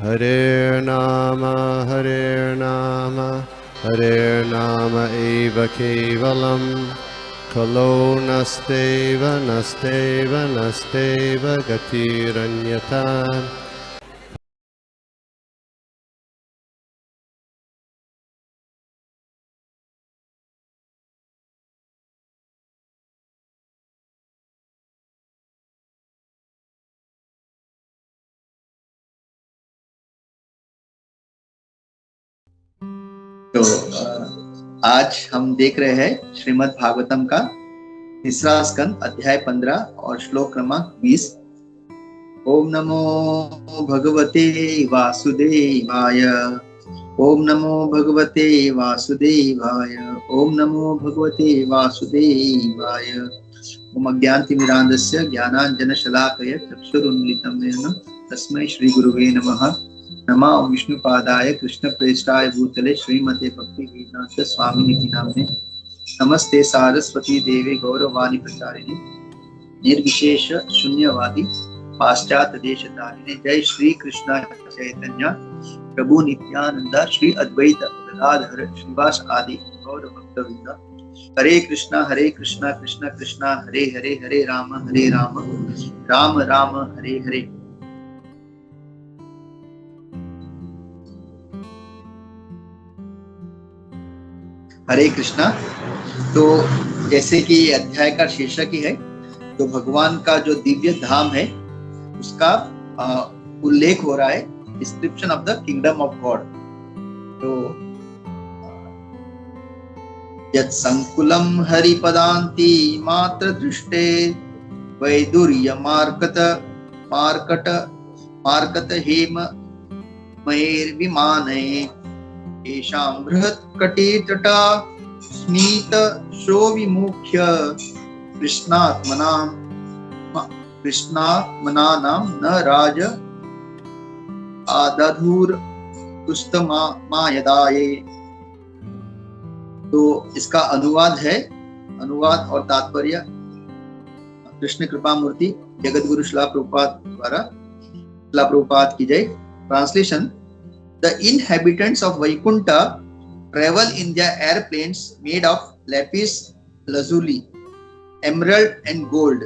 Hare Nama Hare Nama eva kevalam Kalo nasteva nasteva nasteva gatiranyata. तो आज हम देख रहे हैं श्रीमद् भागवतम का तीसरा स्कंद अध्याय 15 और श्लोक क्रमांक 20। ओम नमो भगवते वासुदेवाय। ओम नमो भगवते वासुदेवाय। ओम नमो भगवते वासुदेवाय। ओम अज्ञानतिमिरान्धस्य ज्ञानाञ्जनशलाकया चक्षुरुन्मिलितं येन तस्मै श्रीगुरुवे नमः। नमा विष्णुपादाय कृष्णप्रेष्ठाय भूतले श्रीमते भक्तिवेदांत स्वामिनिति नाम्ने नमस्ते सारस्वती देवे गौरवाणी प्रचारिणे निर्विशेष शून्यवादी पाश्चात्य देशतारिणे। जय श्री कृष्ण चैतन्य प्रभु नित्यानंद श्री अद्वैत गदाधर श्रीवास आदि गौर भक्तवृंद। हरे कृष्णा कृष्णा कृष्णा हरे हरे हरे राम राम राम हरे हरे। हरे कृष्णा। तो जैसे कि अध्याय का शीर्षक ही है, तो भगवान का जो दिव्य धाम है उसका उल्लेख हो रहा है, description of the kingdom of God. तो यत् संकुलम हरिपदांति मात्र दृष्टे वैदुर्य मार्कट हेम महेर विमाने येषां बृहत् कटितटा स्मित शो विमुख्य कृष्णात्मनानां न राज आदधूर तुष्टमायदाये। तो इसका अनुवाद अनुवाद और तात्पर्य कृष्ण कृपा मूर्ति जगत गुरु श्रील प्रभुपाद द्वारा। श्रील प्रभुपाद की जय। Translation: The inhabitants of Vaikuntha travel in their airplanes made of lapis lazuli, emerald and gold.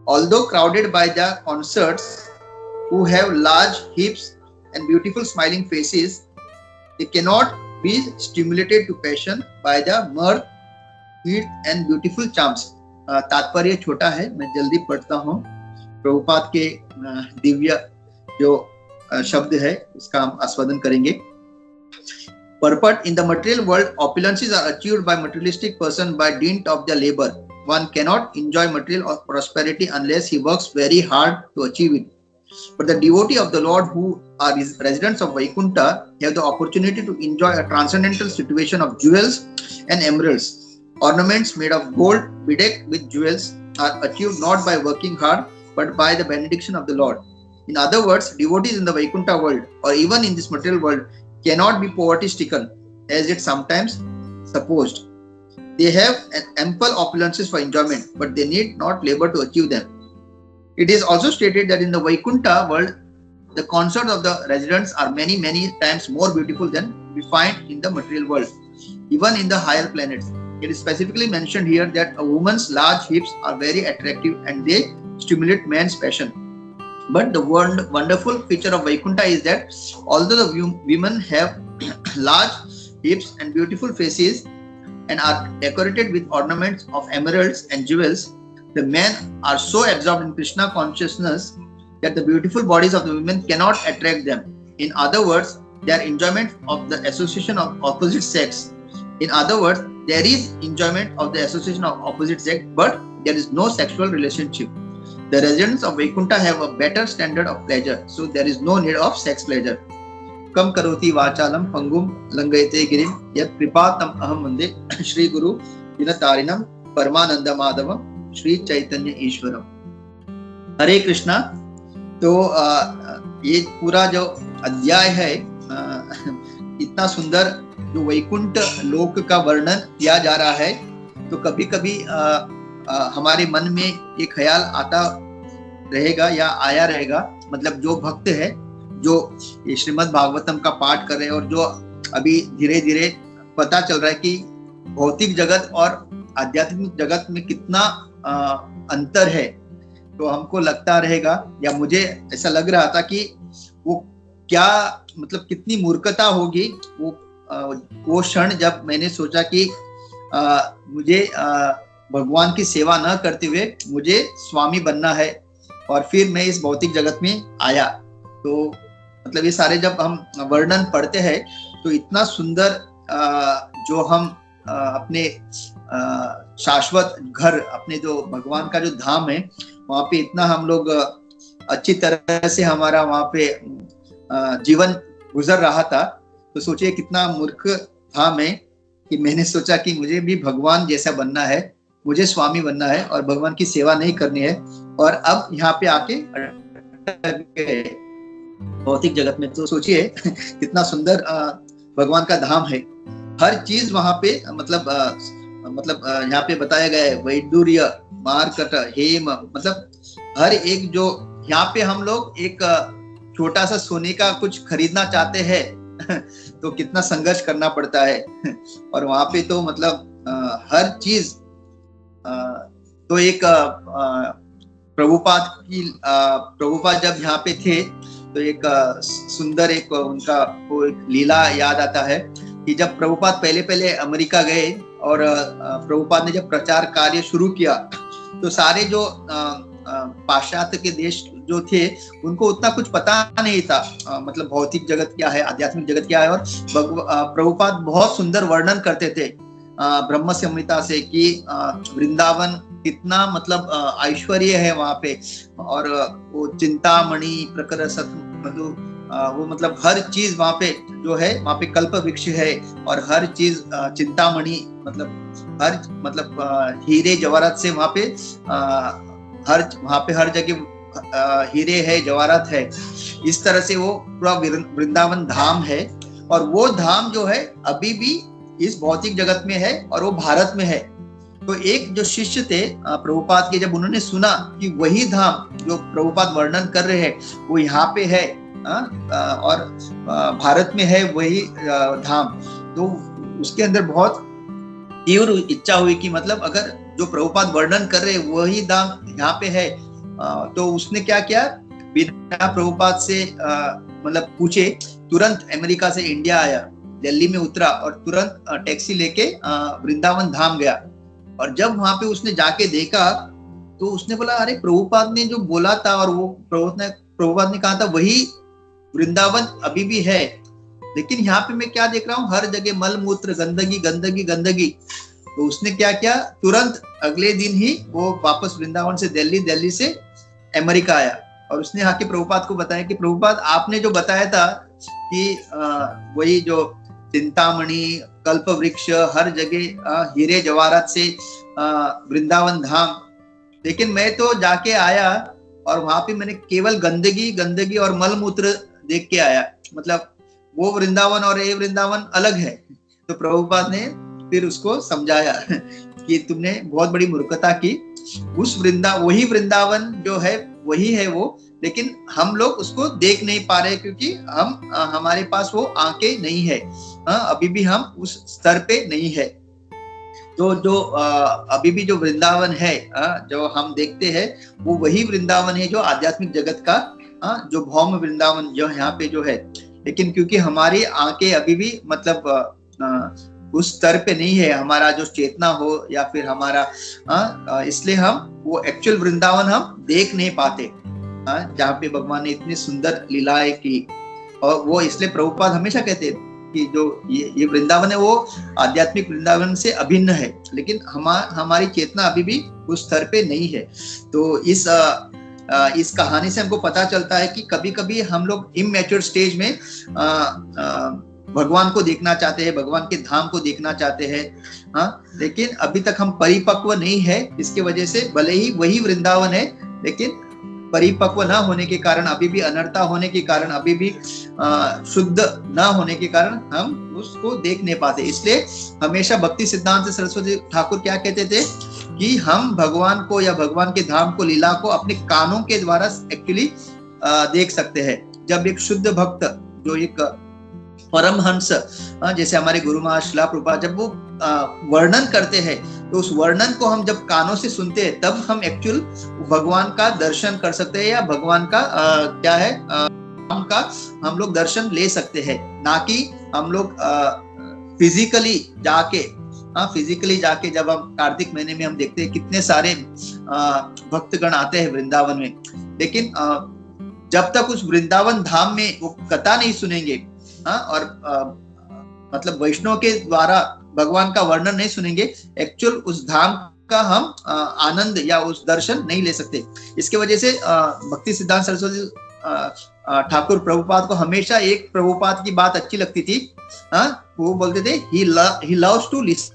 Although crowded by the consorts who have large hips and beautiful smiling faces, they cannot be stimulated to passion by the mirth, heat and beautiful charms. तात्पर्य छोटा है, मैं जल्दी पढ़ता हूँ। प्रभुपाद के दिव्य जो शब्द है उसका हम आस्वादन करेंगे। Purport: in the material world, opulences are achieved by materialistic person by dint of their labor. One cannot enjoy material prosperity unless he works very hard to achieve it. But the devotee of the Lord who are residents of Vaikuntha have the opportunity to enjoy a transcendental situation of jewels and emeralds. Ornaments made of gold bedecked with jewels are achieved not by working hard but by the benediction of the Lord. In other words, devotees in the Vaikuntha world or even in this material world cannot be poverty stricken as it sometimes supposed. They have an ample opulences for enjoyment, but they need not labor to achieve them. It is also stated that in the Vaikuntha world, the consorts of the residents are many times more beautiful than we find in the material world, even in the higher planets. It is specifically mentioned here that a woman's large hips are very attractive and they stimulate man's passion. But the wonderful feature of Vaikuntha is that although the women have large hips and beautiful faces and are decorated with ornaments of emeralds and jewels, the men are so absorbed in Krishna consciousness that the beautiful bodies of the women cannot attract them. In other words, their enjoyment of the association of opposite sex. In other words, there is enjoyment of the association of opposite sex, but there is no sexual relationship. The residents of Vaikuntha have a better standard of pleasure, so there is no need of sex pleasure. Kam karoti vachalam pangum langayate girim yat kripatam aham vande Shri Guru Dinatarinam Paramananda Madhavam Shri Chaitanya Ishwaram। हरे कृष्णा। तो ये पूरा जो अध्याय है इतना सुंदर जो वैकुंठ लोक का वर्णन किया जा रहा है, तो कभी कभी हमारे मन में ये ख्याल आता रहेगा या आया रहेगा, मतलब जो भक्त है जो ये श्रीमद् भागवतम का पाठ कर रहे हैं और जो अभी धीरे धीरे पता चल रहा है कि भौतिक जगत और आध्यात्मिक जगत में कितना अंतर है, तो हमको लगता रहेगा या मुझे ऐसा लग रहा था कि वो क्या मतलब कितनी मूर्खता होगी वो क्षण जब मैंने सोचा कि मुझे भगवान की सेवा न करते हुए मुझे स्वामी बनना है, और फिर मैं इस भौतिक जगत में आया। तो मतलब ये सारे जब हम वर्णन पढ़ते हैं तो इतना सुंदर जो हम अपने शाश्वत घर, अपने जो भगवान का जो धाम है वहाँ पे इतना हम लोग अच्छी तरह से हमारा वहाँ पे जीवन गुजर रहा था। तो सोचिए कितना मूर्ख था मैं कि मैंने सोचा कि मुझे भी भगवान जैसा बनना है, मुझे स्वामी बनना है और भगवान की सेवा नहीं करनी है, और अब यहाँ पे आके भौतिक जगत में। तो सोचिए कितना सुंदर भगवान का धाम है। हर चीज वहां पे मतलब यहाँ पे बताया गया है, वैडूर्य, मार्कट, हेम, मतलब हर एक जो यहाँ पे हम लोग एक छोटा सा सोने का कुछ खरीदना चाहते हैं तो कितना संघर्ष करना पड़ता है और वहां पे तो मतलब हर चीज तो एक प्रभुपाद जब यहाँ पे थे तो एक सुंदर एक उनका वो एक लीला याद आता है कि जब प्रभुपाद पहले अमेरिका गए और प्रभुपाद ने जब प्रचार कार्य शुरू किया तो सारे जो पाश्चात्य के देश जो थे उनको उतना कुछ पता नहीं था, मतलब भौतिक जगत क्या है, आध्यात्मिक जगत क्या है। और प्रभुपाद बहुत सुंदर वर्णन करते थे ब्रह्म संहिता से कि वृंदावन कितना मतलब ऐश्वर्य है वहां पे, और वो चिंतामणि प्रकर मधु, वो मतलब हर चीज वहां पे जो है, वहां पे कल्प वृक्ष है और हर चीज चिंतामणि मतलब हीरे जवाहरात से वहां पे हर जगह हीरे है, जवाहरात है। इस तरह से वो पूरा वृंदावन धाम है, और वो धाम जो है अभी भी इस भौतिक जगत में है और वो भारत में है। तो एक जो शिष्य थे प्रभुपाद के, जब उन्होंने सुना कि वही धाम जो प्रभुपाद वर्णन कर रहे हैं वो यहाँ पे है और भारत में है वही धाम, तो उसके अंदर बहुत तीव्र इच्छा हुई कि मतलब अगर जो प्रभुपाद वर्णन कर रहे हैं वही धाम यहाँ पे है। तो उसने क्या किया, बिना प्रभुपाद से मतलब पूछे तुरंत अमेरिका से इंडिया आया, दिल्ली में उतरा और तुरंत टैक्सी लेके वृंदावन धाम गया। और जब वहां पे उसने जाके देखा तो उसने बोला, अरे प्रभुपाद ने जो बोला था और वो प्रभुपाद ने कहा था वही वृंदावन अभी भी है, लेकिन यहाँ पे मैं क्या देख रहा हूँ, हर जगह मल मूत्र, गंदगी गंदगी गंदगी। तो उसने क्या किया, तुरंत अगले दिन ही वो वापस वृंदावन से दिल्ली से अमेरिका आया और उसने आके प्रभुपाद को बताया कि प्रभुपाद आपने जो बताया था कि वही जो चिंतामणि, कल्प वृक्ष, हर जगह हीरे जवाहरात से वृंदावन धाम, लेकिन मैं तो जाके आया और वहां पे मैंने केवल गंदगी और मल मूत्र देख के आया, मतलब वो वृंदावन और ये वृंदावन अलग है। तो प्रभुपाद ने फिर उसको समझाया कि तुमने बहुत बड़ी मूर्खता की, उस वही वृंदावन जो है वही है वो, लेकिन हम लोग उसको देख नहीं पा रहे क्योंकि हमारे पास वो आंखें नहीं है, अभी भी हम उस स्तर पे नहीं है। तो जो अभी भी जो वृंदावन है जो हम देखते हैं वो वही वृंदावन है जो आध्यात्मिक जगत का जो भौम वृंदावन जो यहाँ पे जो है, लेकिन क्योंकि हमारी आंखें अभी भी मतलब उस स्तर पे नहीं है, हमारा जो चेतना हो या फिर हमारा इसलिए हम वो एक्चुअल वृंदावन हम देख नहीं पाते जहाँ पे भगवान ने इतनी सुंदर लीलाएं की। और वो इसलिए प्रभुपाद हमेशा कहते हैं कि जो ये वृंदावन है वो आध्यात्मिक वृंदावन से अभिन्न है, लेकिन हमारी चेतना अभी भी उस स्तर पे नहीं है। तो इस कहानी से हमको पता चलता है कि कभी कभी हम लोग इमैच्योर स्टेज में भगवान को देखना चाहते हैं, भगवान के धाम को देखना चाहते हैं, लेकिन अभी तक हम परिपक्व नहीं है। इसके वजह से भले ही वही वृंदावन है, लेकिन परिपक्व ना होने के कारण, अभी भी अनर्था होने के कारण, अभी भी शुद्ध ना होने के कारण हम उसको देख नहीं पाते। इसलिए हमेशा भक्ति सिद्धांत सरस्वती ठाकुर क्या कहते थे कि हम भगवान को या भगवान के धाम को, लीला को अपने कानों के द्वारा एक्चुअली देख सकते हैं, जब एक शुद्ध भक्त जो एक परमहंस जैसे हमारे गुरु महाराज शिला प्रभुपाद जब वो वर्णन करते हैं, तो उस वर्णन को हम जब कानों से सुनते हैं तब हम एक्चुअल भगवान का दर्शन कर सकते हैं, या भगवान का क्या है का हम लोग दर्शन ले सकते हैं, ना कि हम लोग फिजिकली जाके जब हम कार्तिक महीने में हम देखते हैं कितने सारे भक्तगण आते हैं वृंदावन में, लेकिन जब तक उस वृंदावन धाम में वो कथा नहीं सुनेंगे और मतलब वैष्णव के द्वारा भगवान का वर्णन नहीं सुनेंगे, एक्चुअल उस धाम का हम आनंद या उस दर्शन नहीं ले सकते। इसके वजह से भक्ति सिद्धांत सरस्वती ठाकुर प्रभुपाद को हमेशा एक प्रभुपाद की बात अच्छी लगती थी, वो बोलते थे he loves to listen,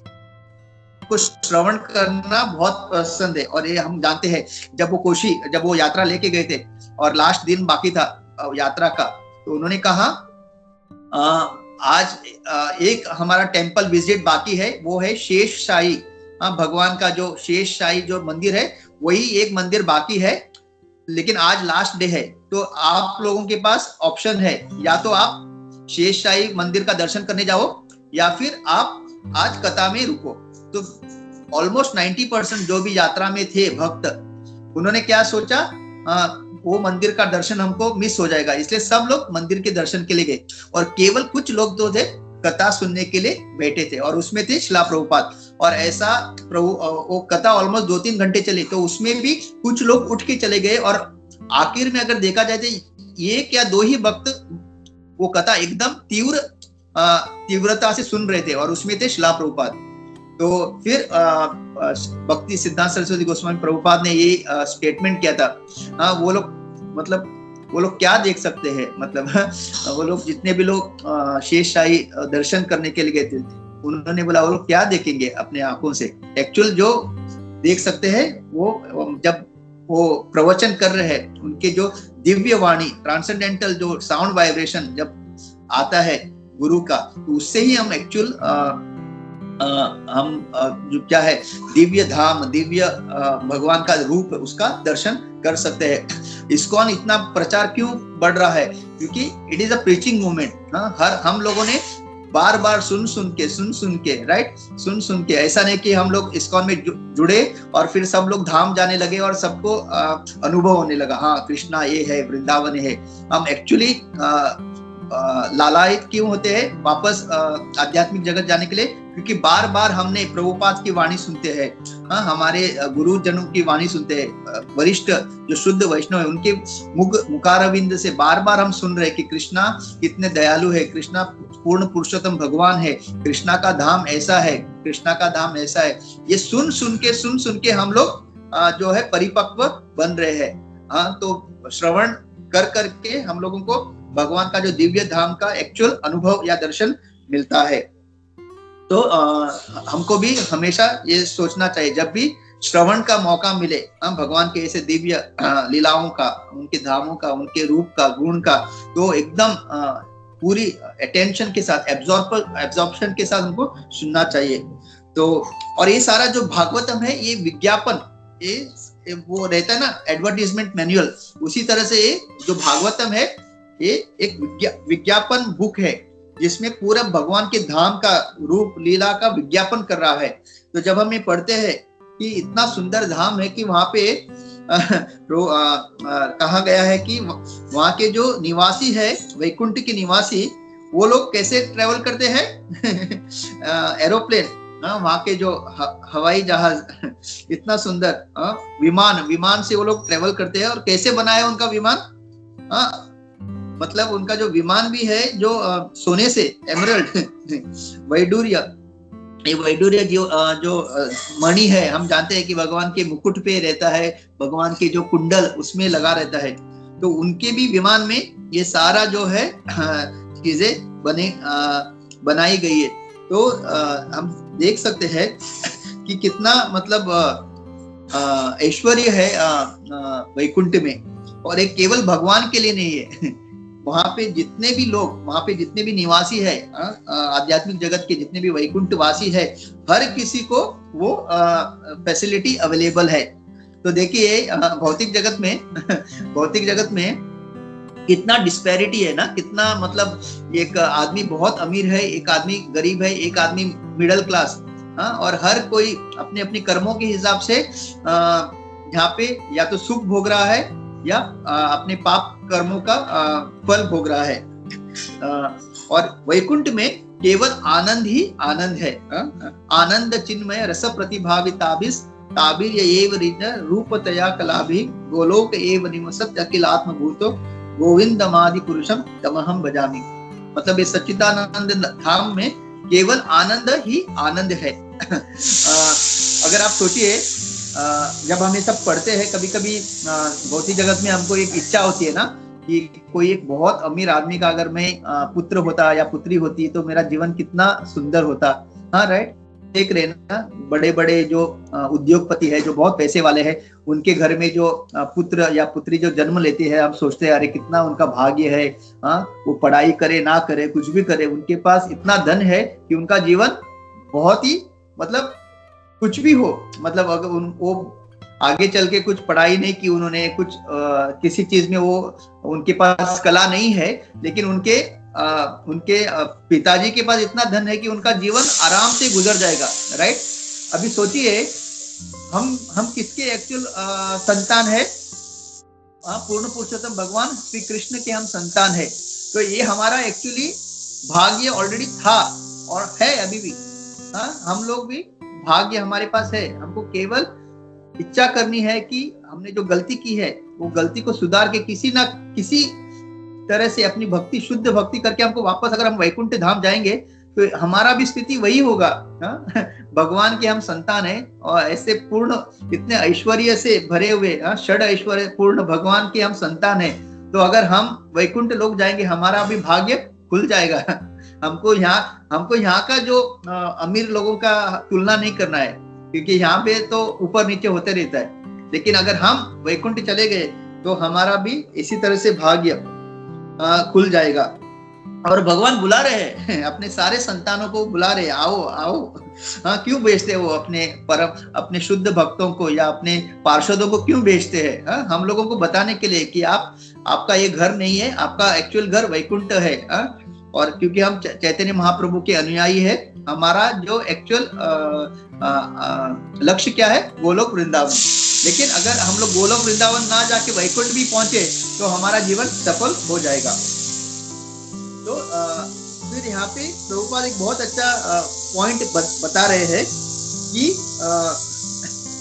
को श्रवण करना बहुत पसंद है। और ये हम जानते हैं जब वो यात्रा लेके गए थे और लास्ट दिन बाकी था यात्रा का, तो उन्होंने कहा आज एक हमारा टेम्पल विजिट बाकी है, वो है शेष शाही, भगवान का जो शेष शाही जो मंदिर है वही एक मंदिर बाकी है, लेकिन आज लास्ट डे है। तो आप लोगों के पास ऑप्शन है, या तो आप शेष शाही मंदिर का दर्शन करने जाओ या फिर आप आज कथा में रुको। तो ऑलमोस्ट 90% जो भी यात्रा में थे भक्त, उन्होंने क्या सोचा, वो मंदिर का दर्शन हमको मिस हो जाएगा, इसलिए सब लोग मंदिर के दर्शन के लिए गए और केवल कुछ लोग तो थे कथा सुनने के लिए बैठे थे, और उसमें थे शिला प्रभुपाद। और ऐसा वो कथा ऑलमोस्ट 2-3 घंटे चली, तो उसमें भी कुछ लोग उठ के चले गए, और आखिर में अगर देखा जाए तो ये क्या 2 ही भक्त वो कथा एकदम तीव्रता से सुन रहे थे, और उसमें थे शिला प्रभुपाद। तो फिर भक्ति सिद्धांत सरस्वती गोस्वामी प्रभुपाद ने ये स्टेटमेंट किया था, वो लोग क्या देख सकते हैं, मतलब वो लोग जितने भी लोग शेष शाही दर्शन करने के लिए गए थे, उन्होंने बोला वो लोग क्या देखेंगे अपने आंखों से, एक्चुअल जो देख सकते हैं वो जब वो प्रवचन कर रहे हैं, उनके जो दिव्य वाणी ट्रांसेंडेंटल जो साउंड वाइब्रेशन जब आता है गुरु का, तो उससे ही हम एक्चुअल हम जो क्या है दिव्य धाम, दिव्य भगवान का रूप, उसका दर्शन कर सकते हैं। इस्कॉन इतना प्रचार क्यों बढ़ रहा है, क्योंकि it is a preaching movement. हम लोगों ने बार बार सुन के राइट, सुन के, ऐसा नहीं कि हम लोग इस्कॉन में जुड़े और फिर सब लोग धाम जाने लगे और सबको अनुभव होने लगा, हाँ कृष्णा ये है, वृंदावन है। हम एक्चुअली लालायित क्यों होते हैं वापस आध्यात्मिक जगत जाने के लिए, क्योंकि बार बार हमने प्रभुपाद की वाणी सुनते हैं, हमारे गुरुजनों की वाणी सुनते हैं, वरिष्ठ जो शुद्ध वैष्णव है उनके मुखारविंद से बार बार हम सुन रहे हैं कि कृष्णा कितने दयालु है, कृष्णा पूर्ण पुरुषोत्तम भगवान है, कृष्णा का धाम ऐसा है, कृष्णा का धाम ऐसा है। ये सुन के हम लोग जो है परिपक्व बन रहे हैं। तो श्रवण कर करके हम लोगों को भगवान का जो दिव्य धाम का एक्चुअल अनुभव या दर्शन मिलता है। तो हमको भी हमेशा ये सोचना चाहिए, जब भी श्रवण का मौका मिले, हम भगवान के ऐसे दिव्य लीलाओं का, उनके धामों का, उनके रूप का, गुण का, तो एकदम पूरी अटेंशन के साथ, एब्जॉर्प्शन के साथ हमको सुनना चाहिए। तो और ये सारा जो भागवतम है, ये विज्ञापन, ये वो रहता है ना एडवर्टाइजमेंट मैनुअल, उसी तरह से ये जो भागवतम है ये एक विज्ञापन बुक है, जिसमें पूरा भगवान के धाम का रूप लीला का विज्ञापन कर रहा है। तो जब हम ये पढ़ते हैं कि इतना सुंदर धाम है कि वहां पे कहा गया है कि वहां के जो निवासी है, वैकुंठ के निवासी, वो लोग कैसे ट्रेवल करते हैं एरोप्लेन, वहां के जो हवाई जहाज, इतना सुंदर विमान से वो लोग ट्रेवल करते हैं। और कैसे बनाया उनका विमान, मतलब उनका जो विमान भी है जो सोने से, एमरल्ड, वैडूर्य, ये वैडूर्य जो मणि है, हम जानते हैं कि भगवान के मुकुट पे रहता है, भगवान के जो कुंडल उसमें लगा रहता है, तो उनके भी विमान में ये सारा जो है चीजें बनाई गई है। तो हम देख सकते हैं कि कितना मतलब ऐश्वर्य है वैकुंठ में, और एक केवल भगवान के लिए नहीं है, वहां पे जितने भी लोग, वहां पे जितने भी निवासी है, आध्यात्मिक जगत के जितने भी वैकुंठ वासी है, हर किसी को वो फैसिलिटी अवेलेबल है। तो देखिए भौतिक जगत में कितना डिस्पैरिटी है ना, कितना मतलब एक आदमी बहुत अमीर है, एक आदमी गरीब है, एक आदमी मिडिल क्लास, और हर कोई अपने अपने कर्मों के हिसाब से यहाँ पे या तो सुख भोग रहा है या अपने पाप कर्मों का फल भोग रहा है। और वैकुंठ में केवल आनंद ही आनंद है। आनंद चिन्मय रस प्रतिभाविताभिस ताभिर्य एव रिज रूपतया कलाभि गोलोक एव निवसत् अखिल आत्मभूतो गोविंदमादि पुरुषम तमहम भजामि। मतलब इस सच्चिदानंद धाम में केवल आनंद ही आनंद है। अगर आप सोचिए, जब हम ये सब पढ़ते हैं, कभी कभी भौतिक जगत में हमको एक इच्छा होती है ना कि कोई एक बहुत अमीर आदमी का अगर मैं पुत्र होता या पुत्री होती तो मेरा जीवन कितना सुंदर होता। हाँ राइट, देख रहे ना, बड़े बड़े जो उद्योगपति है, जो बहुत पैसे वाले हैं, उनके घर में जो पुत्र या पुत्री जो जन्म लेते हैं, हम सोचते हैं अरे कितना उनका भाग्य है। हाँ, वो पढ़ाई करे ना करे, कुछ भी करे, उनके पास इतना धन है कि उनका जीवन बहुत ही मतलब कुछ भी हो, मतलब अगर वो आगे चल के कुछ पढ़ाई नहीं की उन्होंने, कुछ किसी चीज में वो उनके पास कला नहीं है, लेकिन उनके पिताजी के पास इतना धन है कि उनका जीवन आराम से गुजर जाएगा। राइट, अभी सोचिए हम किसके एक्चुअल संतान है? पूर्ण पुरुषोत्तम भगवान श्री कृष्ण के हम संतान है। तो ये हमारा एक्चुअली भाग्य ऑलरेडी था और है अभी भी। हम लोग भी भाग्य हमारे पास है, हमको केवल इच्छा करनी है कि हमने जो गलती की है वो गलती को सुधार के किसी ना किसी तरह से अपनी भक्ति, शुद्ध भक्ति करके हमको वापस, अगर हम वैकुंठ धाम जाएंगे तो हमारा भी स्थिति वही होगा। भगवान के हम संतान हैं और ऐसे पूर्ण इतने ऐश्वर्य से भरे हुए षड ऐश्वर्य पूर्ण भगवान के हम संतान हैं। तो अगर हम वैकुंठ लोग जाएंगे हमारा भी भाग्य खुल जाएगा। हमको यहाँ का जो अमीर लोगों का तुलना नहीं करना है, क्योंकि यहाँ पे तो ऊपर नीचे होते रहता है। लेकिन अगर हम वैकुंठ चले गए तो हमारा भी इसी तरह से भाग्य खुल जाएगा। और भगवान बुला रहे हैं, अपने सारे संतानों को बुला रहे, आओ आओ। क्यों भेजते हैं वो अपने शुद्ध भक्तों को या अपने पार्षदों को क्यों भेजते हैं? हम लोगों को बताने के लिए कि आपका ये घर नहीं है, आपका एक्चुअल घर वैकुंठ है। और क्योंकि हम चैतन्य महाप्रभु के अनुयायी है, हमारा जो एक्चुअल लक्ष्य क्या है? गोलोक वृंदावन। लेकिन अगर हम लोग गोलोक वृंदावन ना जाके वैकुंठ भी पहुंचे तो हमारा जीवन सफल हो जाएगा। तो फिर यहाँ पे प्रभुपाद एक बहुत अच्छा पॉइंट बता रहे हैं कि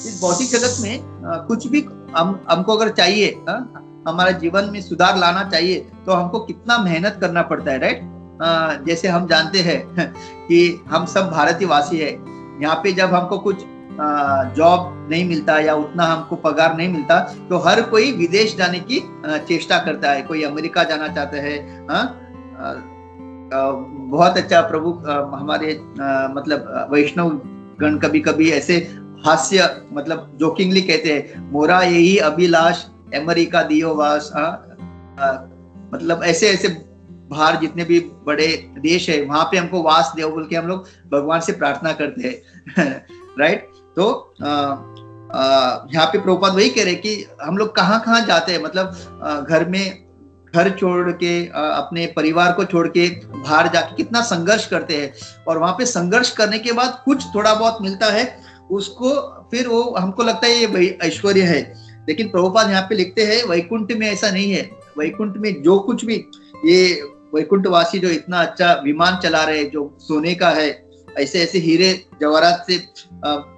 इस भौतिक जगत में कुछ भी हमको अगर चाहिए, हमारे जीवन में सुधार लाना चाहिए तो हमको कितना मेहनत करना पड़ता है। राइट, जैसे हम जानते हैं कि हम सब भारतीय वासी है। यहाँ पे जब हमको कुछ जॉब नहीं मिलता या उतना हमको पगार नहीं मिलता तो हर कोई विदेश जाने की चेष्टा करता है। कोई अमेरिका जाना चाहता है। बहुत अच्छा प्रभु हमारे मतलब वैष्णव गण कभी कभी ऐसे हास्य मतलब जोकिंगली कहते हैं, मोरा यही अभिलाष अमेरिका दियो वास। मतलब ऐसे ऐसे बाहर जितने भी बड़े देश है वहां पे हमको वास दो बोल के हम लोग भगवान से प्रार्थना करते हैं। राइट, तो यहाँ पे प्रभुपाद वही कह रहे कि हम लोग कहाँ जाते हैं, मतलब घर छोड़ के अपने परिवार को छोड़ के बाहर जाके कितना संघर्ष करते हैं। और वहां पे संघर्ष करने के बाद कुछ थोड़ा बहुत मिलता है, उसको फिर वो हमको लगता है ये ऐश्वर्य है। लेकिन प्रभुपाद यहाँ पे लिखते हैं वैकुंठ में ऐसा नहीं है। वैकुंठ में जो कुछ भी, ये वैकुंठवासी जो इतना अच्छा विमान चला रहे, जो सोने का है, ऐसे ऐसे हीरे जवाहरात से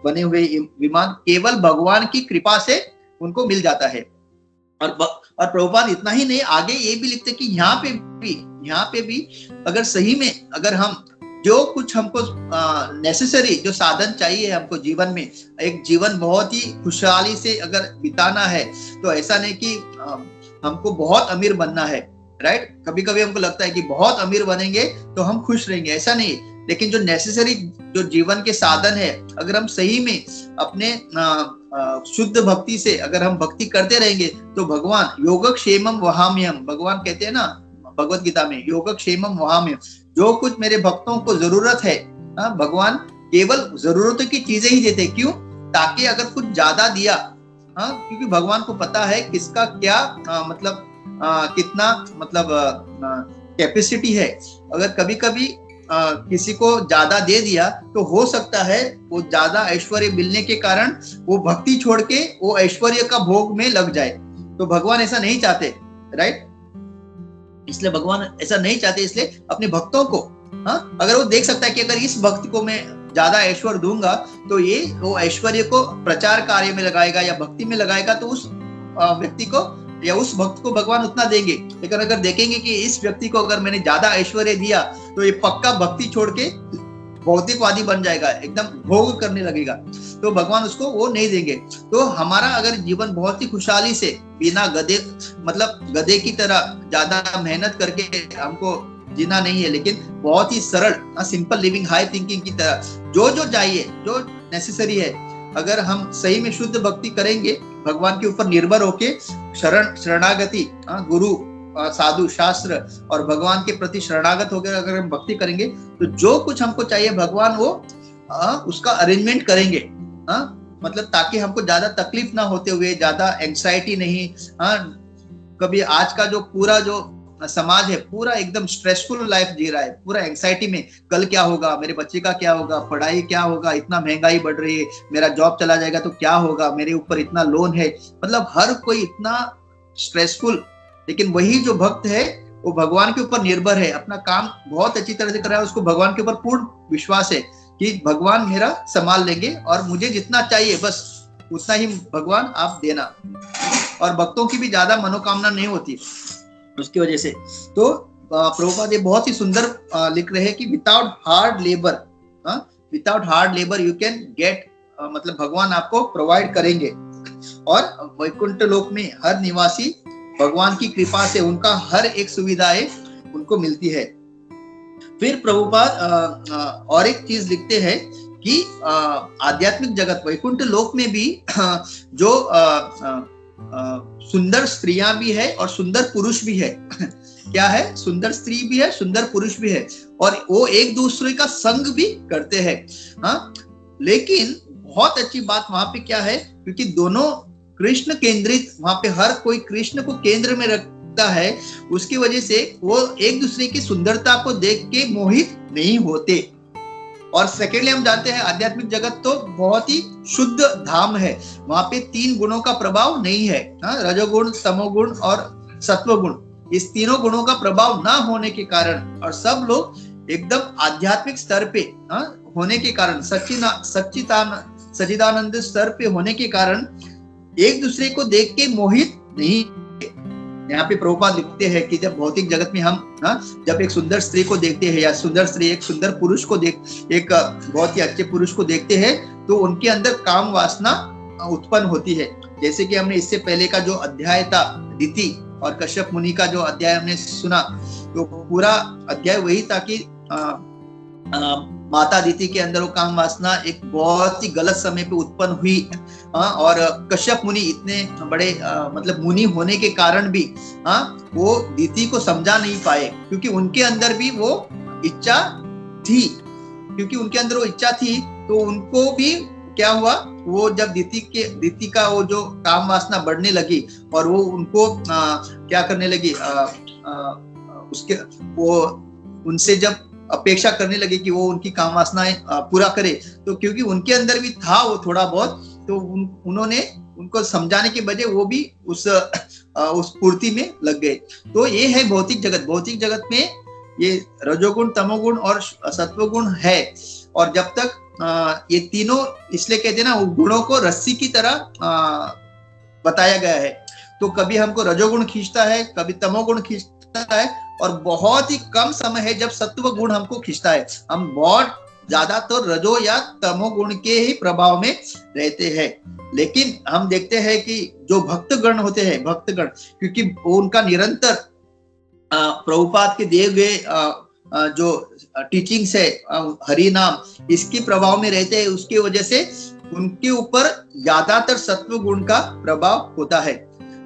बने हुए विमान केवल भगवान की कृपा से उनको मिल जाता है। और प्रभुपाद इतना ही नहीं, आगे ये भी लिखते कि यहाँ पे भी अगर सही में अगर हम जो कुछ हमको नेसेसरी जो साधन चाहिए हमको जीवन में, एक जीवन बहुत ही खुशहाली से अगर बिताना है, तो ऐसा नहीं कि हमको बहुत अमीर बनना है। राइट, कभी कभी हमको लगता है कि बहुत अमीर बनेंगे तो हम खुश रहेंगे, ऐसा नहीं। लेकिन जो नेसेसरी जो जीवन के साधन है, अगर हम सही में अपने शुद्ध भक्ति से अगर हम भक्ति करते रहेंगे तो भगवान योगक्षेमम वहाम्यहम्, भगवान कहते हैं ना भगवत गीता में, योगक्षेमम वहाम्यहम्, जो कुछ मेरे भक्तों को जरूरत है, भगवान केवल जरूरतों की चीजें ही देते। क्यों? ताकि अगर कुछ ज्यादा दिया, क्योंकि भगवान को पता है किसका क्या मतलब कितना मतलब कैपेसिटी है। अगर कभी कभी किसी को ज्यादा दे दिया तो हो सकता है वो ज्यादा ऐश्वर्य मिलने के कारण वो भक्ति छोड़ के वो ऐश्वर्य का भोग में लग जाए। तो भगवान ऐसा नहीं चाहते, राइट? इसलिए भगवान ऐसा नहीं चाहते, इसलिए अपने भक्तों को, अगर वो देख सकता है कि अगर इस भक्त को मैं ज्यादा ऐश्वर्य दूंगा तो ये वो ऐश्वर्य को प्रचार कार्य में लगाएगा या भक्ति में लगाएगा, तो उस व्यक्ति को या उस भक्त को भगवान उतना देंगे। लेकिन अगर देखेंगे कि इस व्यक्ति को अगर मैंने ज्यादा ऐश्वर्य दिया तो ये पक्का भक्ति छोड़ के भौतिकवादी बन जाएगा, एकदम भोग करने लगेगा, तो भगवान उसको वो नहीं देंगे। तो हमारा अगर जीवन बहुत ही खुशहाली से, बिना गधे मतलब गधे की तरह ज्यादा मेहनत करके हमको जीना नहीं है, लेकिन बहुत ही सरल सिंपल लिविंग, हाई थिंकिंग की तरह जो जो चाहिए, जो नेसेसरी है, अगर हम सही में शुद्ध भक्ति करेंगे, भगवान के ऊपर निर्भर होके शरणागति, गुरु, साधु, शास्त्र और भगवान के प्रति शरणागत होकर अगर हम भक्ति करेंगे तो जो कुछ हमको चाहिए भगवान वो उसका अरेंजमेंट करेंगे, मतलब ताकि हमको ज्यादा तकलीफ ना होते हुए, ज्यादा एंग्जाइटी नहीं। कभी आज का जो पूरा जो समाज है पूरा एकदम स्ट्रेसफुल लाइफ जी रहा है, पूरा एंग्जाइटी में, कल क्या होगा, मेरे बच्चे का क्या होगा, पढ़ाई क्या होगा, इतना महंगाई बढ़ रही है, मेरा जॉब चला जाएगा तो क्या होगा, मेरे ऊपर इतना लोन है, मतलब हर कोई इतना स्ट्रेसफुल। लेकिन वही जो भक्त है वो भगवान के ऊपर निर्भर है, अपना काम बहुत अच्छी तरह से कर रहा है, उसको भगवान के ऊपर पूर्ण विश्वास है कि भगवान मेरा संभाल लेंगे और मुझे जितना चाहिए बस उतना ही भगवान आप देना। और भक्तों की भी ज्यादा मनोकामना नहीं होती उसकी वजह से। तो प्रभुपाद ये बहुत ही सुंदर लिख रहे हैं कि without hard labour you can get, मतलब भगवान आपको प्रोवाइड करेंगे। और वैकुंठ लोक में हर निवासी भगवान की कृपा से उनका हर एक सुविधाएं उनको मिलती है। फिर प्रभुपाद और एक चीज लिखते हैं कि आध्यात्मिक जगत वैकुंठ लोक में भी जो सुंदर स्त्रियां भी है और सुंदर पुरुष भी है। क्या है? सुंदर स्त्री भी है, सुंदर पुरुष भी है, और वो एक दूसरे का संग भी करते हैं। लेकिन बहुत अच्छी बात वहां पे क्या है, क्योंकि दोनों कृष्ण केंद्रित, वहां पे हर कोई कृष्ण को केंद्र में रखता है, उसकी वजह से वो एक दूसरे की सुंदरता को देख के मोहित नहीं होते। और सेकेंडली हम जानते हैं आध्यात्मिक जगत तो बहुत ही शुद्ध धाम है, वहां पे 3 गुणों का प्रभाव नहीं है, रजोगुण, तमोगुण और सत्वगुण। इस तीनों गुणों का प्रभाव ना होने के कारण और सब लोग एकदम आध्यात्मिक स्तर पे होने के कारण, सच्चिदानंद स्तर पे होने के कारण एक दूसरे को देख के मोहित नहीं। यहाँ पे प्रभुपाद लिखते हैं कि जब भौतिक जगत में हम जब एक सुंदर स्त्री को देखते हैं या सुंदर स्त्री एक सुंदर पुरुष को एक बहुत ही अच्छे पुरुष को देखते हैं तो उनके अंदर काम वासना उत्पन्न होती है। जैसे कि हमने इससे पहले का जो अध्याय था दिति और कश्यप मुनि का जो अध्याय हमने सुना, तो पूरा अध्याय वही था कि माता दिति के अंदर वो काम वासना एक बहुत ही गलत समय पे उत्पन्न हुई, और कश्यप मुनि इतने बड़े मतलब मुनि होने के कारण भी वो दिति को समझा नहीं पाए, क्योंकि उनके अंदर भी वो इच्छा थी, क्योंकि उनके अंदर वो इच्छा थी तो उनको भी क्या हुआ, वो जब दिति का वो जो काम वासना बढ़ने लगी और वो उनको क्या करने लगी, उसके वो उनसे जब अपेक्षा करने लगे कि वो उनकी काम वासनाएं पूरा करे, तो क्योंकि उनके अंदर भी था वो थोड़ा बहुत, तो उन्होंने उनको समझाने के बजाय वो भी उस पूर्ति में लग गए। तो ये है भौतिक जगत। भौतिक जगत में ये रजोगुण, तमोगुण और सत्वगुण है, और जब तक ये तीनों, इसलिए कहते हैं ना, गुणों को रस्सी की तरह बताया गया है। तो कभी हमको रजोगुण खींचता है, कभी तमोगुण खींचता है, और बहुत ही कम समय है जब सत्व गुण हमको खींचता है। हम बहुत ज्यादा तो रजो या तमो गुण के ही प्रभाव में रहते हैं। लेकिन हम देखते हैं कि जो भक्तगण होते हैं, भक्तगण, क्योंकि उनका निरंतर प्रभुपाद के दिए हुए जो टीचिंग्स है, हरि नाम, इसके प्रभाव में रहते हैं, उसकी वजह से उनके ऊपर ज्यादातर सत्व गुण का प्रभाव होता है।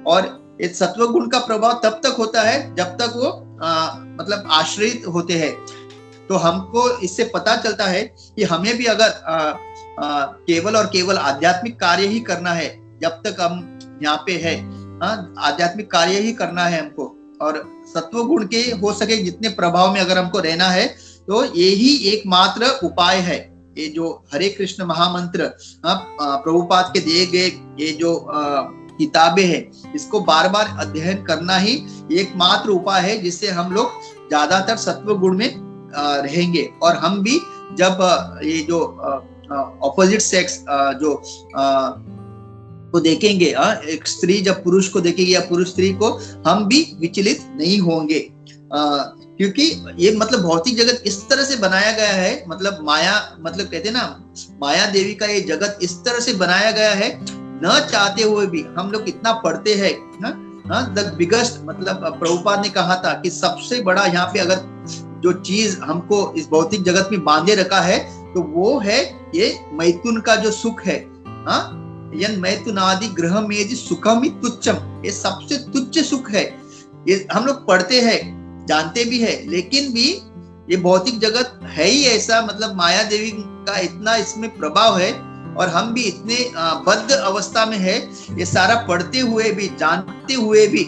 और इस सत्व गुण का प्रभाव तब तक होता है जब तक वो मतलब आश्रित होते हैं। तो हमको इससे पता चलता है कि हमें भी अगर केवल और केवल आध्यात्मिक कार्य ही करना है, जब तक हम यहाँ पे है, आध्यात्मिक कार्य ही करना है हमको, और सत्व गुण के हो सके जितने प्रभाव में अगर हमको रहना है, तो यही एकमात्र उपाय है। ये जो हरे कृष्ण महामंत्र प्रभुपाद के दिए गए ये जो किताबें हैं, इसको बार बार अध्ययन करना ही एकमात्र उपाय है, जिससे हम लोग ज्यादातर सत्व गुण में रहेंगे। और हम भी जब ये जो ऑपोजिट सेक्स जो को देखेंगे, एक स्त्री जब पुरुष को देखेगी या पुरुष स्त्री को, हम भी विचलित नहीं होंगे, क्योंकि ये मतलब भौतिक जगत इस तरह से बनाया गया है, मतलब माया, मतलब कहते हैं ना माया देवी का ये जगत इस तरह से बनाया गया है, न चाहते हुए भी हम लोग इतना पढ़ते हैं। द बिगेस्ट, मतलब प्रभुपाद ने कहा था कि सबसे बड़ा यहाँ पे अगर जो चीज हमको इस भौतिक जगत में बांधे रखा है, तो वो है ये मैथुन का जो सुख है। यन मैथुनादि ग्रह में सुखम तुच्छम, ये सबसे तुच्छ सुख है। ये हम लोग पढ़ते हैं, जानते भी है, लेकिन भी ये भौतिक जगत है ही ऐसा, मतलब माया देवी का इतना इसमें प्रभाव है, और हम भी इतने बद्ध अवस्था में है, ये सारा पढ़ते हुए भी, जानते हुए भी,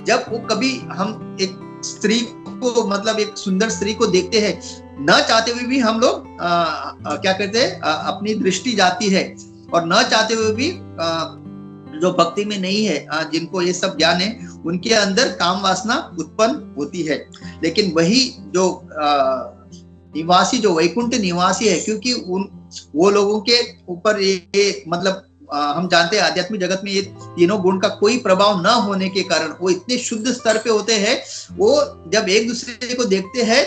जब वो कभी हम एक स्त्री को, मतलब एक सुंदर स्त्री को देखते हैं, न चाहते हुए भी हम लोग क्या करते हैं, अपनी दृष्टि जाती है, और न चाहते हुए भी जो भक्ति में नहीं है, जिनको ये सब ज्ञान है, उनके अंदर काम वासना उत्पन्न होती है। लेकिन वही जो निवासी, जो वैकुंठ निवासी है, क्योंकि वो लोगों के ऊपर ये मतलब हम जानते हैं आध्यात्मिक जगत में ये तीनों गुण का कोई प्रभाव न होने के कारण वो इतने शुद्ध स्तर पे होते हैं, वो जब एक दूसरे को देखते हैं,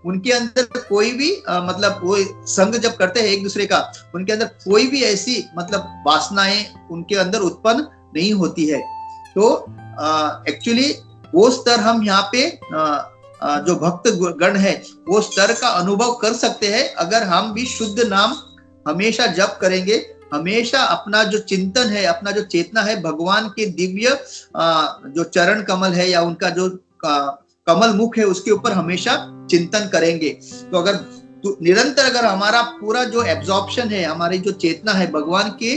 उनके अंदर कोई भी मतलब वो संग जब करते हैं एक दूसरे का, उनके अंदर कोई भी ऐसी मतलब वासनाएं उनके अंदर उत्पन्न नहीं होती है। तो एक्चुअली वो स्तर हम यहाँ पे जो भक्त गण है, वो स्तर का अनुभव कर सकते हैं, अगर हम भी शुद्ध नाम हमेशा जप करेंगे, हमेशा अपना जो चिंतन है, अपना जो चेतना है, भगवान के दिव्य जो चरण कमल है या उनका जो कमल मुख है, उसके ऊपर हमेशा चिंतन करेंगे। तो अगर निरंतर अगर हमारा पूरा जो एब्जॉर्प्शन है, हमारी जो चेतना है भगवान के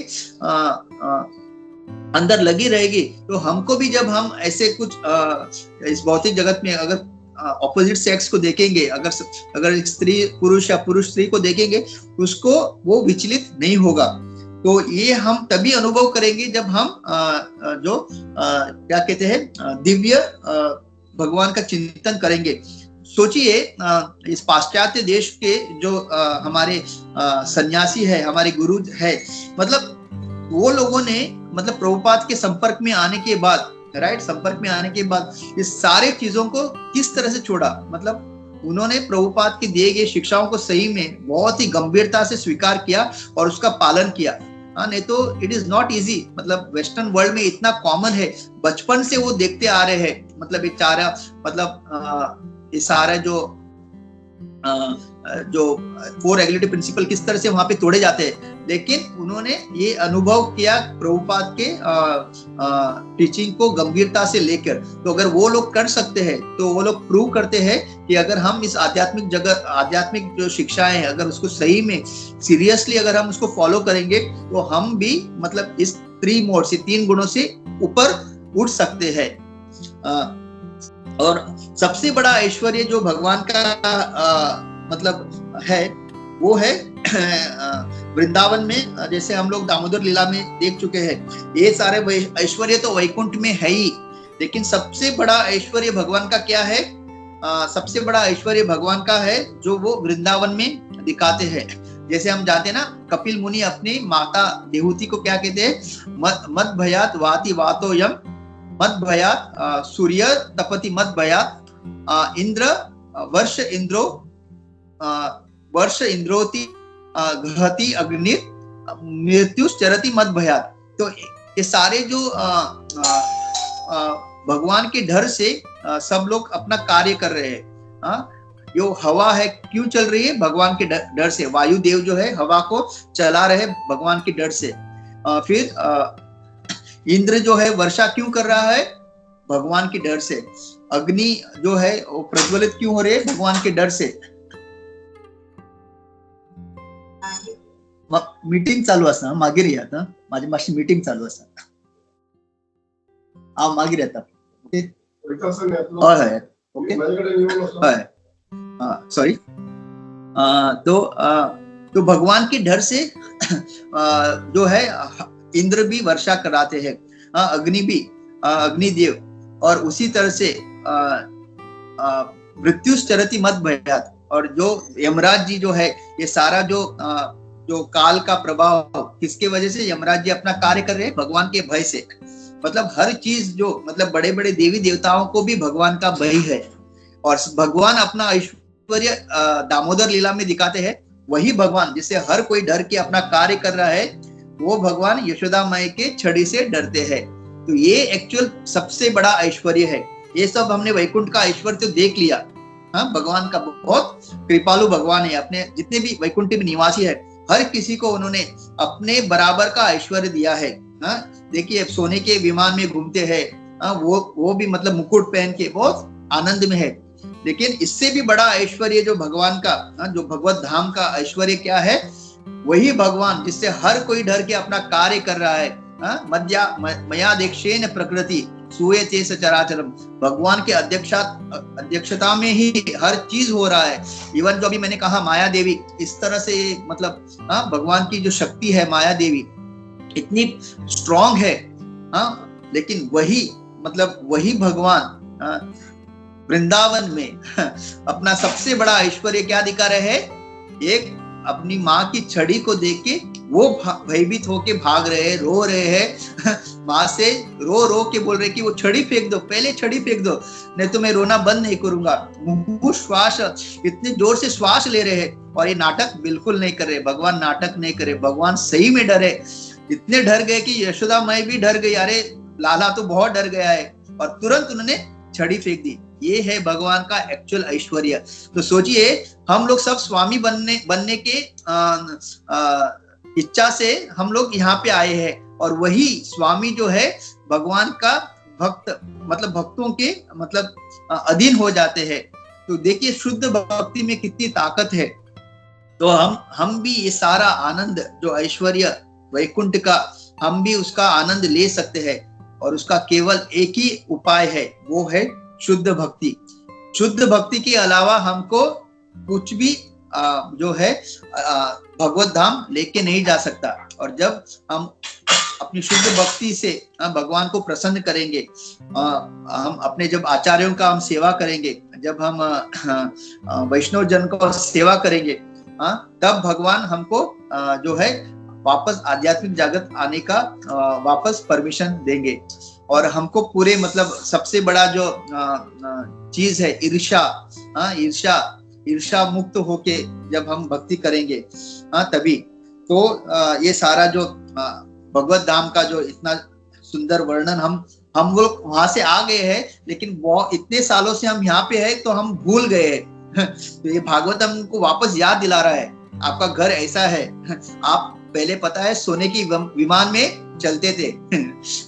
अंदर लगी रहेगी, तो हमको भी जब हम ऐसे कुछ इस भौतिक जगत में अगर ऑपोजिट सेक्स को देखेंगे, अगर एक स्त्री पुरुष या पुरुष स्त्री को देखेंगे, उसको वो विचलित नहीं होगा। तो ये हम तभी अनुभव करेंगे जब हम जो क्या कहते हैं दिव्य भगवान का चिंतन करेंगे। सोचिए इस पाश्चात्य देश के जो हमारे सन्यासी है, हमारे गुरु है, मतलब वो लोगों ने मतलब प्रभुपाद के संपर्क में आने के बाद, राइट, संपर्क में आने के बाद इस सारे चीजों को किस तरह से छोड़ा, मतलब उन्होंने प्रभुपाद के दिए गए शिक्षाओं को सही में बहुत ही गंभीरता से स्वीकार किया और उसका पालन किया। नहीं तो इट इज नॉट इजी, मतलब वेस्टर्न वर्ल्ड में इतना कॉमन है, बचपन से वो देखते आ रहे हैं, मतलब ये चारा, मतलब ये सारा जो 4 रेगुलेटरी प्रिंसिपल किस तरह से वहां पे तोड़े जाते हैं, लेकिन उन्होंने ये अनुभव किया प्रभुपाद के टीचिंग को गंभीरता से लेकर। तो अगर वो लोग कर सकते हैं, तो वो लोग प्रूव करते हैं कि अगर हम इस आध्यात्मिक जगत, आध्यात्मिक जो शिक्षाएं हैं, अगर उसको सही में सीरियसली अगर हम उसको फॉलो करेंगे, तो हम भी मतलब इस 3 मोड से, 3 गुणों से ऊपर उठ सकते हैं। और सबसे बड़ा ऐश्वर्य जो भगवान का मतलब है, वो है वृंदावन में, जैसे हम लोग दामोदर लीला में देख चुके हैं। ये सारे ऐश्वर्य तो वैकुंठ में है ही, लेकिन सबसे बड़ा ऐश्वर्य भगवान का क्या है? सबसे बड़ा ऐश्वर्य भगवान का है जो वो वृंदावन में दिखाते हैं। जैसे हम जानते हैं ना, कपिल मुनि अपनी माता देहूति को क्या कहते हैं? मद भयात वाति वातोयम, मद भयात सूर्य तपति, मद भयात इंद्र वर्ष इंद्रो वर्ष इंद्रोति घहति अग्नि मृत्युश्चरति मद भयात। तो ये सारे जो भगवान के डर से सब लोग अपना कार्य कर रहे हैं। जो हवा है क्यों चल रही है? भगवान के डर से। वायु देव जो है हवा को चला रहे भगवान के डर से। फिर इंद्र जो है वर्षा क्यों कर रहा है? भगवान के डर से। अग्नि जो है वो प्रज्वलित क्यों हो रही है? भगवान के डर से। मीटिंग चालू असता, मागे रे आता माझी मीटिंग चालू असता। हांव मागीर येता. ओके हय ओके हय सॉरी. तो भगवान के डर से जो है इंद्र भी वर्षा कराते हैं, अग्नि भी, अग्निदेव, और उसी तरह से मृत्युश्चरति मद भयात्, और जो यमराज जी जो है, ये सारा जो काल का प्रभाव किसके वजह से, यमराज जी अपना कार्य कर रहे हैं भगवान के भय से. मतलब हर चीज जो मतलब बड़े बड़े देवी देवताओं को भी भगवान का भय है, और भगवान अपना ऐश्वर्य दामोदर लीला में दिखाते हैं. वही भगवान जिससे हर कोई डर के अपना कार्य कर रहा है, वो भगवान यशोदा माई के छड़ी से डरते हैं. तो ये एक्चुअल सबसे बड़ा ऐश्वर्य है. ये सब हमने वैकुंठ का ऐश्वर्य तो देख लिया. हाँ, भगवान का बहुत कृपालु भगवान है. अपने जितने भी वैकुंठ में निवासी है, हर किसी को उन्होंने अपने बराबर का ऐश्वर्य दिया है. हाँ, देखिए सोने के विमान में घूमते हैं, वो भी मतलब मुकुट पहन के बहुत आनंद में है. लेकिन इससे भी बड़ा ऐश्वर्य जो भगवान का, जो भगवत धाम का ऐश्वर्य क्या है, वही भगवान जिससे हर कोई डर के अपना कार्य कर रहा है. मया दीक्षेन प्रकृति सूयते सचराचरम. भगवान के अध्यक्षता में ही हर चीज हो रहा है. इवन जो अभी मैंने कहा माया देवी, इस तरह से मतलब भगवान की जो शक्ति है माया देवी इतनी स्ट्रॉन्ग है. लेकिन वही भगवान वृंदावन में अपना सबसे बड़ा ऐश्वर्य क्या दिखा रहे हैं. एक अपनी माँ की छड़ी को देख के वो भयभीत होके भाग रहे हैं, रो रहे हैं. माँ से रो के बोल रहे कि वो छड़ी फेंक दो, पहले छड़ी फेंक दो, नहीं तो मैं रोना बंद नहीं करूंगा. मुंह श्वास, इतने जोर से श्वास ले रहे हैं, और ये नाटक बिल्कुल नहीं कर रहे. भगवान नाटक नहीं करे, भगवान सही में डरे. इतने डर गए कि यशोदा माई भी डर गई. अरे लाला तो बहुत डर गया है, और तुरंत उन्होंने छड़ी फेंक दी. ये है भगवान का एक्चुअल ऐश्वर्य. तो सोचिए, हम लोग सब स्वामी बनने के इच्छा से हम लोग यहाँ पे आए हैं, और वही स्वामी जो है भगवान का भक्त, मतलब भक्तों के मतलब अधीन हो जाते हैं. तो देखिए शुद्ध भक्ति में कितनी ताकत है. तो हम भी ये सारा आनंद जो ऐश्वर्य वैकुंठ का, हम भी उसका आनंद ले सकते हैं. और उसका केवल एक ही उपाय है, वो है शुद्ध भक्ति. शुद्ध भक्ति के अलावा हमको कुछ भी जो है भगवत धाम लेके नहीं जा सकता. और जब हम अपनी शुद्ध भक्ति से भगवान को प्रसन्न करेंगे, हम अपने जब आचार्यों का हम सेवा करेंगे, जब हम वैष्णव जन को सेवा करेंगे, तब भगवान हमको जो है वापस आध्यात्मिक जगत आने का वापस परमिशन देंगे. और हमको पूरे मतलब सबसे बड़ा जो चीज है ईर्ष्या मुक्त होके जब हम भक्ति करेंगे, तभी तो ये सारा जो भगवत धाम का जो इतना सुंदर वर्णन हम लोग वहां से आ गए हैं, लेकिन वो इतने सालों से हम यहाँ पे हैं तो हम भूल गए हैं. तो ये भागवत हमको वापस याद दिला रहा है, आपका घर ऐसा है. आप पहले पता है सोने की विमान में चलते थे.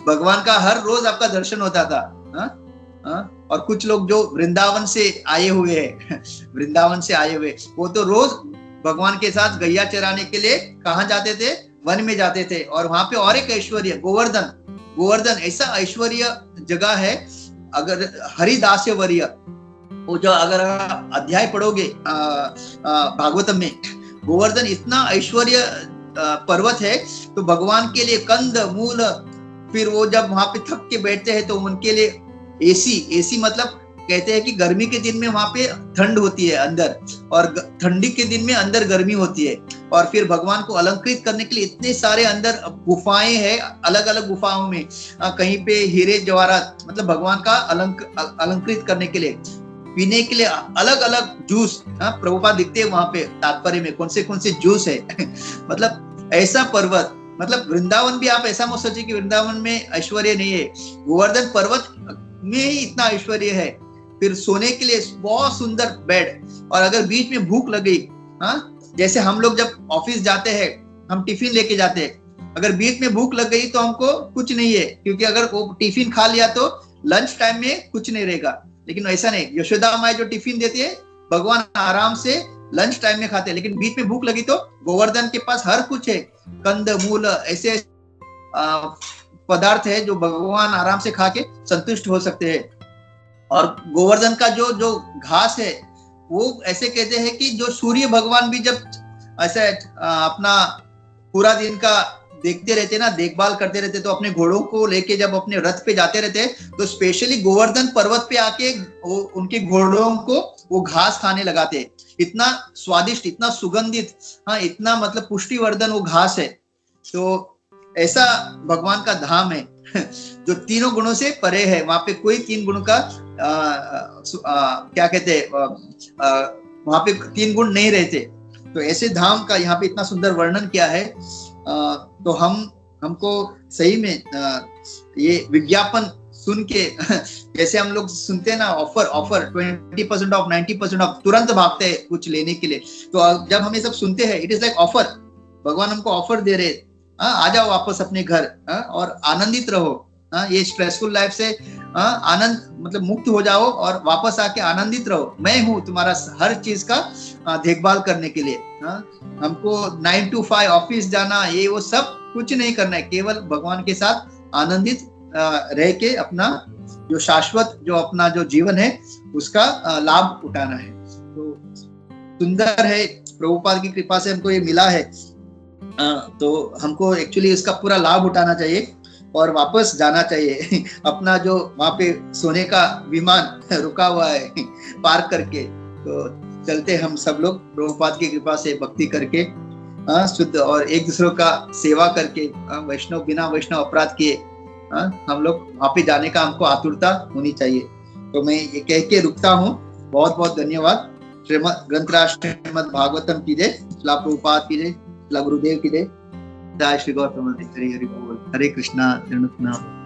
भगवान का हर रोज आपका दर्शन होता था. और कुछ लोग जो वृंदावन से आए हुए वो तो रोज भगवान के साथ गैया चराने के लिए कहाँ जाते थे, वन में जाते थे. और वहां पे और एक ऐश्वर्य गोवर्धन ऐसा ऐश्वर्य जगह है. अगर हरिदास्य वर्य वो जो अगर अध्याय पढ़ोगे भागवतम में, गोवर्धन इतना ऐश्वर्य पर्वत है. तो भगवान के लिए कंद मूल, फिर वो जब वहां पे थक के बैठते हैं तो उनके लिए एसी मतलब कहते हैं कि गर्मी के दिन में वहां पे ठंड होती है अंदर, और ठंडी के दिन में अंदर गर्मी होती है. और फिर भगवान को अलंकृत करने के लिए इतने सारे अंदर गुफाएं हैं, अलग अलग गुफाओं में कहीं पे हीरे जवाहरात, मतलब भगवान का अलंकृत करने के लिए, पीने के लिए अलग अलग जूस. प्रभुपाद लिखते हैं वहां पे तात्पर्य में कौन से जूस है. मतलब ऐसा पर्वत, मतलब वृंदावन भी आप ऐसा मत सोचिए कि वृंदावन में ऐश्वर्य नहीं है. गोवर्धन पर्वत में ही इतना ऐश्वर्य है. फिर सोने के लिए बहुत सुंदर बेड. और अगर बीच में भूख लगी, जैसे हम लोग जब ऑफिस जाते हैं हम टिफिन लेके जाते हैं, अगर बीच में भूख लग गई तो हमको कुछ नहीं है, क्योंकि अगर वो टिफिन खा लिया तो लंच टाइम में कुछ नहीं रहेगा. लेकिन ऐसा नहीं, यशोदा माई जो टिफिन देती है भगवान आराम से लंच टाइम में खाते हैं. लेकिन बीच में भूख लगी तो गोवर्धन के पास हर कुछ है, कंद मूल ऐसे पदार्थ है जो भगवान आराम से खा के संतुष्ट हो सकते हैं। और गोवर्धन का जो जो घास है वो ऐसे कहते हैं कि जो सूर्य भगवान भी जब ऐसे अपना पूरा दिन का देखते रहते ना, देखभाल करते रहते, तो अपने घोड़ों को लेके जब अपने रथ पे जाते रहते तो स्पेशली गोवर्धन पर्वत पे आके वो उनके घोड़ों को वो घास खाने लगाते। इतना स्वादिष्ट, इतना सुगंधित, हाँ, इतना मतलब पुष्टिवर्धन वो घास है। तो ऐसा भगवान का धाम है जो तीनों गुणों से परे है। वहां पे कोई तीन गुणों का क्या कहते हैं, वहां पे तीन गुण नहीं रहते। तो ऐसे धाम का यहाँ पे इतना सुंदर वर्णन किया है। तो हमको सही में ये विज्ञापन सुन के जैसे हम लोग सुनते हैं ना, ऑफर 20% ऑफ, 90% ऑफ, तुरंत भागते हैं कुछ लेने के लिए। तो जब हम ये सब सुनते हैं, इट इज लाइक ऑफर। भगवान हमको ऑफर दे रहे, आ जाओ वापस अपने घर और आनंदित रहो। ये स्ट्रेसफुल लाइफ से आनंद मतलब मुक्त हो जाओ और वापस आके आनंदित रहो। मैं हूँ तुम्हारा हर चीज का देखभाल करने के लिए। हमको 9 to 5 ऑफिस जाना, ये वो सब कुछ नहीं करना है, केवल भगवान के साथ आनंदित रह के अपना जो शाश्वत जो अपना जो जीवन है उसका लाभ उठाना है। तो सुंदर है, प्रभुपाद की कृपा से हमको ये मिला है। तो हमको एक्चुअली इसका पूरा लाभ उठाना चाहिए और वापस जाना चाहिए। अपना जो वहां पे सोने का विमान रुका हुआ है पार्क करके, तो चलते हम सब लोग प्रभुपाद की कृपा से भक्ति करके शुद्ध और एक दूसरों का सेवा करके वैष्णव बिना वैष्णव अपराध किए हम लोग वहां पे जाने का हमको आतुरता होनी चाहिए। तो मैं ये कह के रुकता हूँ। बहुत बहुत धन्यवाद। श्रीमद ग्रंथराज श्रीमद भागवतम की जय, श्रील प्रभुपाद की जय, श्रील गुरुदेव की जय। जय श्री गौतम हरि हरि बोल। हरे कृष्णा।